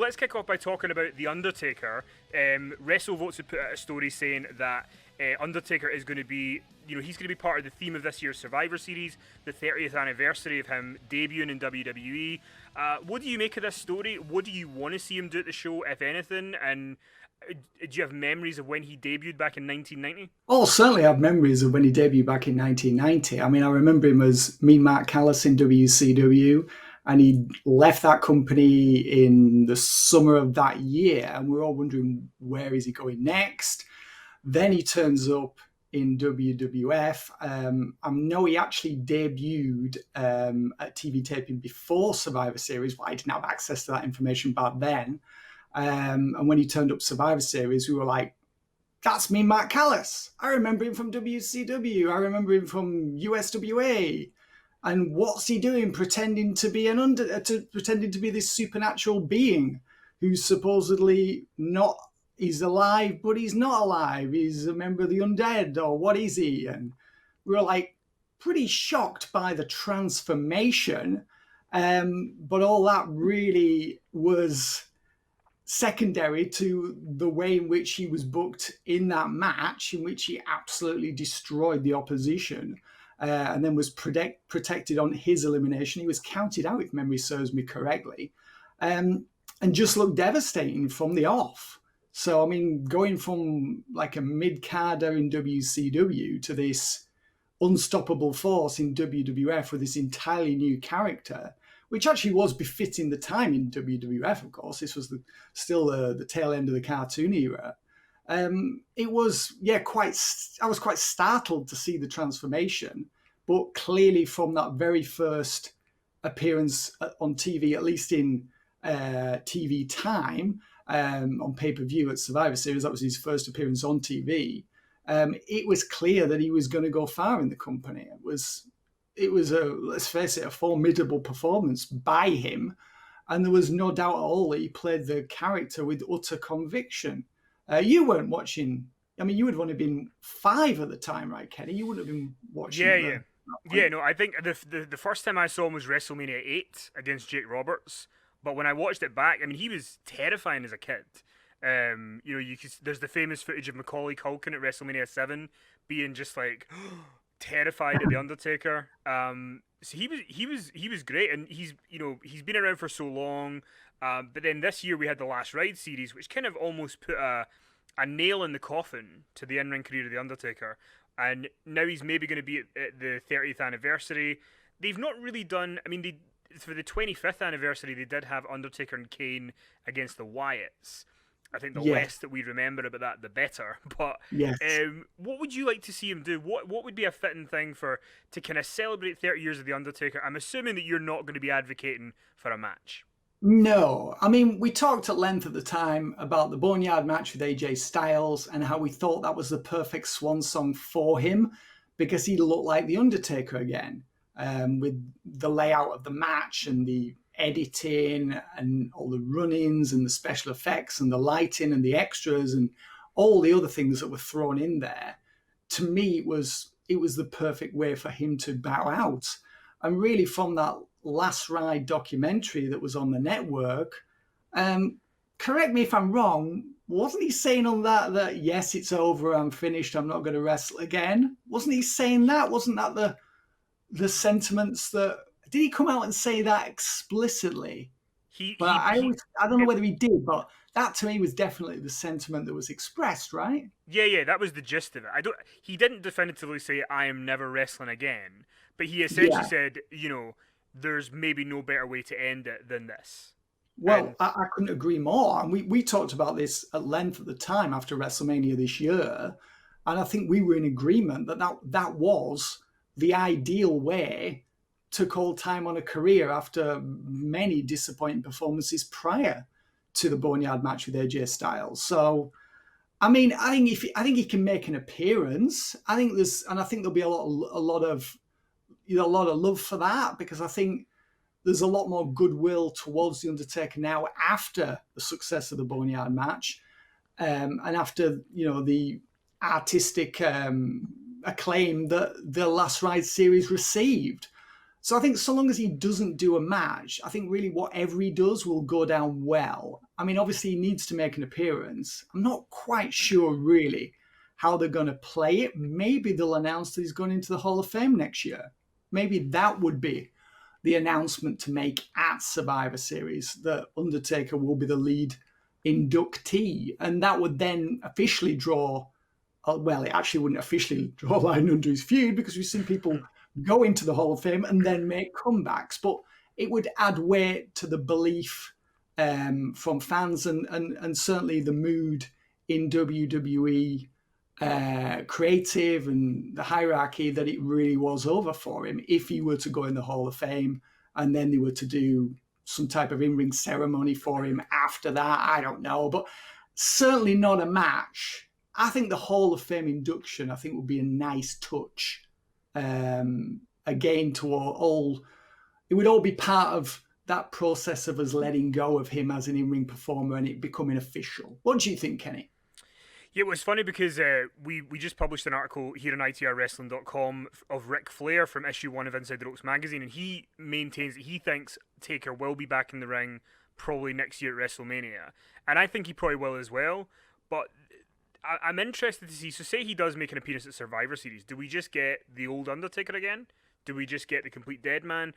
let's kick off by talking about The Undertaker. Wrestle Votes had put out a story saying that Undertaker is going to be, he's going to be part of the theme of this year's Survivor Series, the 30th anniversary of him debuting in WWE. What do you make of this story? What do you want to see him do at the show, if anything? And do you have memories of when he debuted back in 1990? Oh, certainly I have memories of when he debuted back in 1990. I mean, I remember him as Mean Mark Callis in WCW, and he left that company in the summer of that year, and we're all wondering, where is he going next? Then he turns up in WWF. I know he actually debuted at TV taping before Survivor Series, but I didn't have access to that information back then. And when he turned up Survivor Series, we were like, that's me, Mark Callis. I remember him from WCW. I remember him from USWA. And what's he doing? Pretending to be pretending to be this supernatural being who's supposedly not, he's alive, but he's not alive. He's a member of the undead, or what is he? And we were like pretty shocked by the transformation. But all that really was secondary to the way in which he was booked in that match, in which he absolutely destroyed the opposition, and then was protected on his elimination. He was counted out, if memory serves me correctly, and just looked devastating from the off. So, I mean, going from like a mid-carder in WCW to this unstoppable force in WWF with this entirely new character, which actually was befitting the time in WWF, of course. This was still the tail end of the cartoon era. It was, I was quite startled to see the transformation, but clearly from that very first appearance on TV, at least in TV time, on pay-per-view at Survivor Series, that was his first appearance on TV. It was clear that he was going to go far in the company. It was let's face it, a formidable performance by him. And there was no doubt at all that he played the character with utter conviction. You weren't watching. I mean, you would have only been 5 at the time, right, Kenny? You wouldn't have been watching. Yeah. No, I think the first time I saw him was WrestleMania 8 against Jake Roberts. But when I watched it back, I mean, he was terrifying as a kid. There's the famous footage of Macaulay Culkin at WrestleMania 7 being just like terrified of the Undertaker. So he was great, and he's been around for so long. But then this year we had the Last Ride series, which kind of almost put a nail in the coffin to the in-ring career of the Undertaker. And now he's maybe going to be at the 30th anniversary. They've not really done. I mean, for the 25th anniversary, they did have Undertaker and Kane against the Wyatts. I think the less that we remember about that, the better. But yes. What would you like to see him do? What would be a fitting thing to kind of celebrate 30 years of The Undertaker? I'm assuming that you're not going to be advocating for a match. No. I mean, we talked at length at the time about the Boneyard match with AJ Styles and how we thought that was the perfect swan song for him because he looked like The Undertaker again, with the layout of the match and the editing and all the run-ins and the special effects and the lighting and the extras and all the other things that were thrown in there. To me, it was the perfect way for him to bow out. And really, from that Last Ride documentary that was on the network, correct me if I'm wrong, wasn't he saying on that yes, it's over, I'm finished, I'm not going to wrestle again? Wasn't he saying that? Wasn't that the sentiments that... Did he come out and say that explicitly? I don't know whether he did, but that to me was definitely the sentiment that was expressed, right? Yeah, that was the gist of it. He didn't definitively say, I am never wrestling again, but he essentially said, there's maybe no better way to end it than this. Well, I couldn't agree more. And we talked about this at length at the time after WrestleMania this year, and I think we were in agreement that was the ideal way to call time on a career after many disappointing performances prior to the Boneyard match with AJ Styles. So, I mean, I think he can make an appearance. I think there'll be a lot of love for that, because I think there's a lot more goodwill towards the Undertaker now after the success of the Boneyard match, and after the artistic acclaim that the Last Ride series received. So I think so long as he doesn't do a match, I think really whatever he does will go down well. I mean, obviously he needs to make an appearance. I'm not quite sure really how they're going to play it. Maybe they'll announce that he's going into the Hall of Fame next year. Maybe that would be the announcement to make at Survivor Series, that Undertaker will be the lead inductee. And that would then officially draw, well, it actually wouldn't officially draw a line under his feud because we've seen people go into the Hall of Fame and then make comebacks. But it would add weight to the belief from fans and certainly the mood in WWE creative and the hierarchy that it really was over for him if he were to go in the Hall of Fame and then they were to do some type of in-ring ceremony for him after that. I don't know, but certainly not a match. I think the Hall of Fame induction, I think, would be a nice touch. Again, to all, it would all be part of that process of us letting go of him as an in-ring performer and it becoming official. What do you think, Kenny? Yeah, it was funny because we just published an article here on itrwrestling.com of Ric Flair from issue 1 of Inside the Ropes magazine, and he maintains that he thinks Taker will be back in the ring probably next year at WrestleMania. And I think he probably will as well, but I'm interested to see, so say he does make an appearance at Survivor Series, do we just get the old Undertaker again? Do we just get the complete dead man?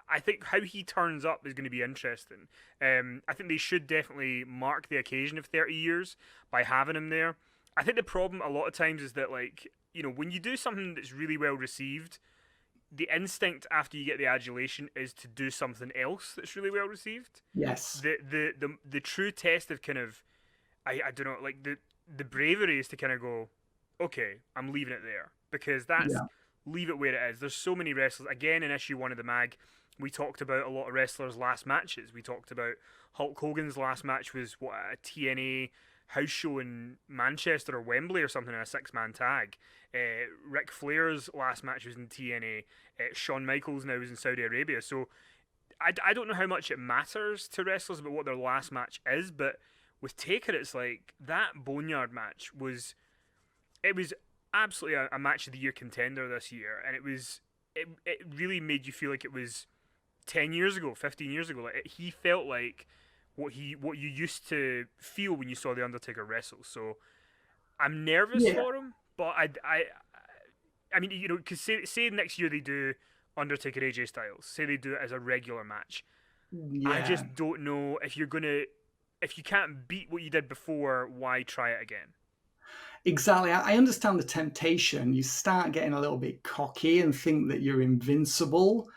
I think how he turns up is going to be interesting. I think they should definitely mark the occasion of 30 years by having him there. I think the problem a lot of times is that, like, you know, when you do something that's really well received, the instinct after you get the adulation is to do something else that's really well received. Yes. The true test of kind of, I don't know, like the bravery is to kind of go, okay, I'm leaving it there because that's leave it where it is. There's so many wrestlers. Again, in issue 1 of the mag, we talked about a lot of wrestlers' last matches. We talked about Hulk Hogan's last match was a TNA house show in Manchester or Wembley or something in a 6-man tag. Ric Flair's last match was in TNA. Shawn Michaels now is in Saudi Arabia. So I don't know how much it matters to wrestlers about what their last match is, but with Taker, it's like that Boneyard match was absolutely a match of the year contender this year, and it really made you feel like it was 10 years ago, 15 years ago. Like he felt like what you used to feel when you saw the Undertaker wrestle. So I'm nervous for him, but I mean, you know, because say next year they do Undertaker AJ Styles, say they do it as a regular match. I just don't know if you can't beat what you did before, why try it again? Exactly. I understand the temptation. You start getting a little bit cocky and think that you're invincible.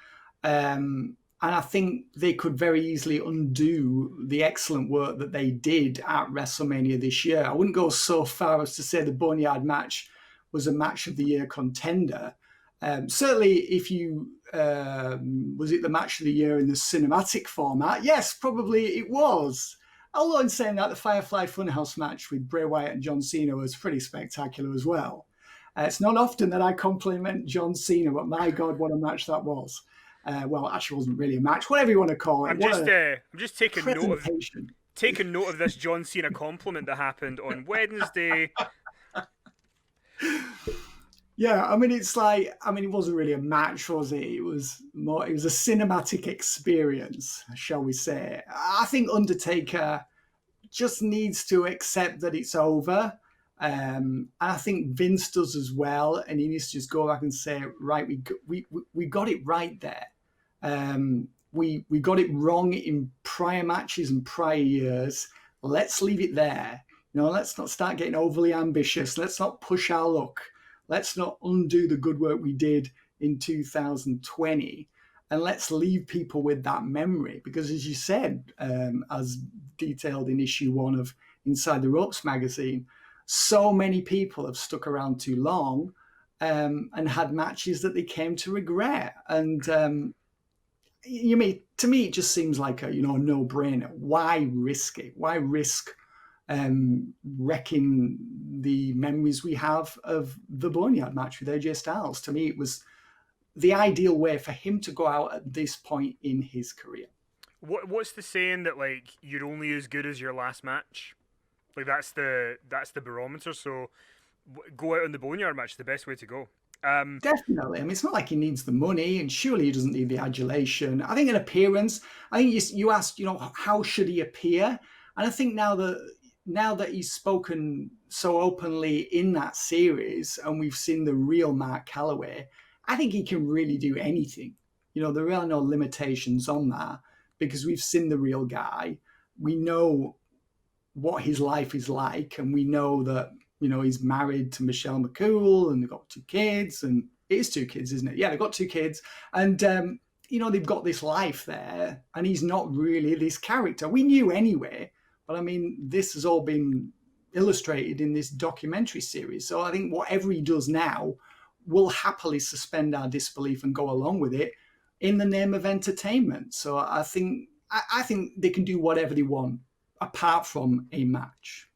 And I think they could very easily undo the excellent work that they did at WrestleMania this year. I wouldn't go so far as to say the Boneyard match was a match of the year contender. Certainly, if you was it the match of the year in the cinematic format? Yes, probably it was. Although in saying that, the Firefly Funhouse match with Bray Wyatt and John Cena was pretty spectacular as well. It's not often that I compliment John Cena, but my God, what a match that was. Well, it actually wasn't really a match, whatever you want to call it. I'm just taking note of this John Cena compliment that happened on Wednesday. Yeah, I mean, it wasn't really a match, was it? It was a cinematic experience, shall we say. I think Undertaker just needs to accept that it's over. And I think Vince does as well. And he needs to just go back and say, right, we got it right there. We got it wrong in prior matches and prior years. Let's leave it there. You know, let's not start getting overly ambitious. Let's not push our luck. Let's not undo the good work we did in 2020. And let's leave people with that memory. Because as you said, as detailed in issue 1 of Inside the Ropes magazine, so many people have stuck around too long and had matches that they came to regret. And to me, it just seems like a no-brainer. Why risk it? Why risk wrecking the memories we have of the Boneyard match with AJ Styles? To me, it was the ideal way for him to go out at this point in his career. What's the saying that, like, you're only as good as your last match? Like, that's the barometer. So go out on the Boneyard match, the best way to go. Definitely. I mean, it's not like he needs the money, and surely he doesn't need the adulation. I think an appearance. I think you asked, how should he appear? And I think now that he's spoken so openly in that series, and we've seen the real Mark Calloway, I think he can really do anything. There are no limitations on that because we've seen the real guy. We know what his life is like, and we know that he's married to Michelle McCool, and they've got 2 kids, and it is 2 kids, isn't it? Yeah, they've got 2 kids, and they've got this life there, and he's not really this character. We knew anyway, but I mean, this has all been illustrated in this documentary series. So I think whatever he does now, we'll happily suspend our disbelief and go along with it in the name of entertainment. So I think they can do whatever they want apart from a match.